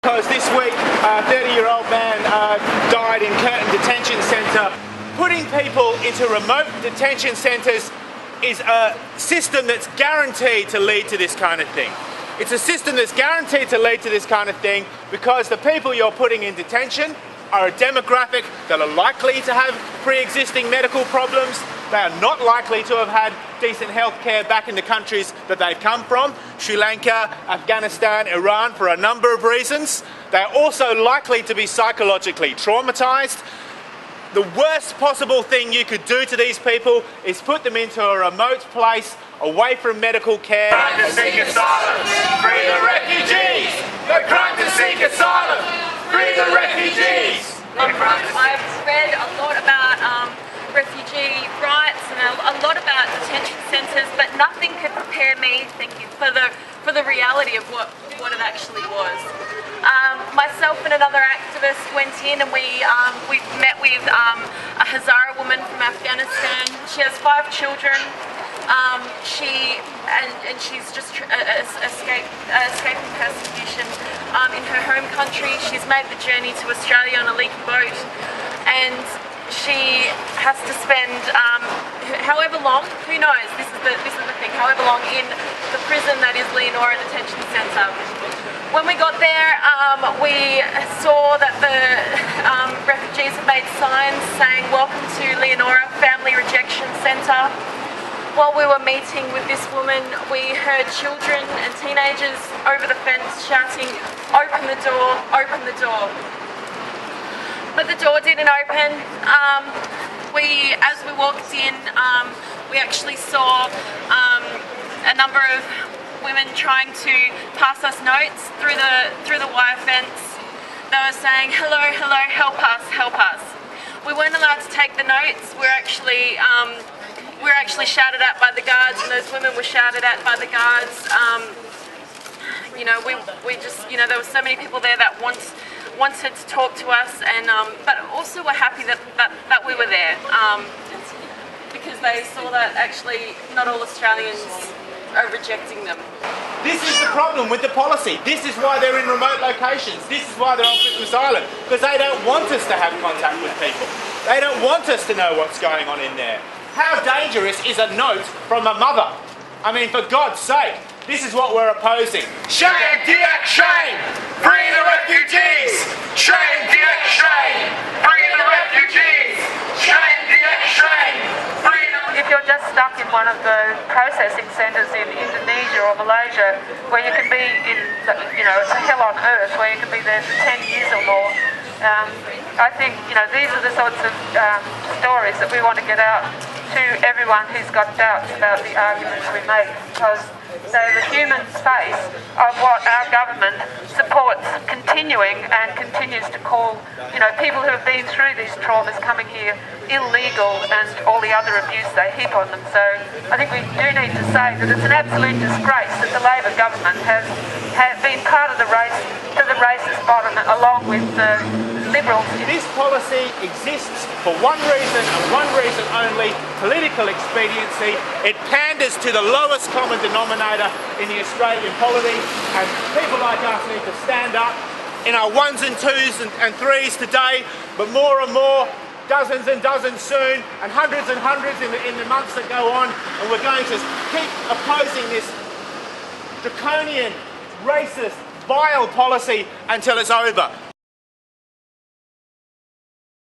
Because this week, a 30-year-old man died in Curtin Detention Centre. Putting people into remote detention centres is a system that's guaranteed to lead to this kind of thing. It's a system that's guaranteed to lead to this kind of thing because the people you're putting in detention are a demographic that are likely to have pre-existing medical problems. They are not likely to have had decent health care back in the countries that they've come from, Sri Lanka, Afghanistan, Iran, for a number of reasons. They are also likely to be psychologically traumatised. The worst possible thing you could do to these people is put them into a remote place away from medical care. Crime to seek asylum, free the refugees! The crime to seek asylum, free the refugees! I've read a lot about refugee rights and a lot about detention centres, but nothing could prepare me, for the reality of what it actually was. Myself and another activist went in and we met with a Hazara woman from Afghanistan. She has 5 children. She's just escaping persecution in her home country. She's made the journey to Australia on a leaky boat, and she has to spend however long, who knows, this is the thing, however long in the prison that is Leonora Detention Centre. When we got there, we saw that the refugees had made signs saying, "Welcome to Leonora Family Rejection Centre." While we were meeting with this woman, we heard children and teenagers over the fence shouting, "Open the door, open the door." But the door didn't open. As we walked in, we actually saw a number of women trying to pass us notes through the wire fence. They were saying, "Hello, hello, help us, help us." We weren't allowed to take the notes. We were actually shouted at by the guards, and those women were shouted at by the guards. You know, we just, you know, there were so many people there that wanted to talk to us, and but also were happy that we were there, because they saw that actually not all Australians are rejecting them. This is the problem with the policy. This is why they're in remote locations. This is why they're on Christmas Island, because they don't want us to have contact with people. They don't want us to know what's going on in there. How dangerous is a note from a mother? I mean, for God's sake, this is what we're opposing. Shame, DIAC, shame! Free the refugees! Shame, DIAC, shame! Free the refugees! Shame, DIAC, shame! Free the... If you're just stuck in one of the processing centres in Indonesia or Malaysia, where you can be in, you know, it's a hell on earth, where you can be there for 10 years or more, I think, you know, these are the sorts of stories that we want to get out to everyone who's got doubts about the arguments we make, because they're the human face of what our government supports continuing and continues to call, you know, people who have been through these traumas coming here illegal and all the other abuse they heap on them. So I think we do need to say that it's an absolute disgrace that the Labor government has been part of the race to the racist bottom along with the Liberals. This policy exists for one reason and one reason only: political expediency. It panders to the lowest common denominator in the Australian polity, and people like us need to stand up in our 1s and 2s and 3s today, but more and more, dozens and dozens soon, and hundreds in the months that go on, and we're going to keep opposing this draconian, racist, vile policy until it's over.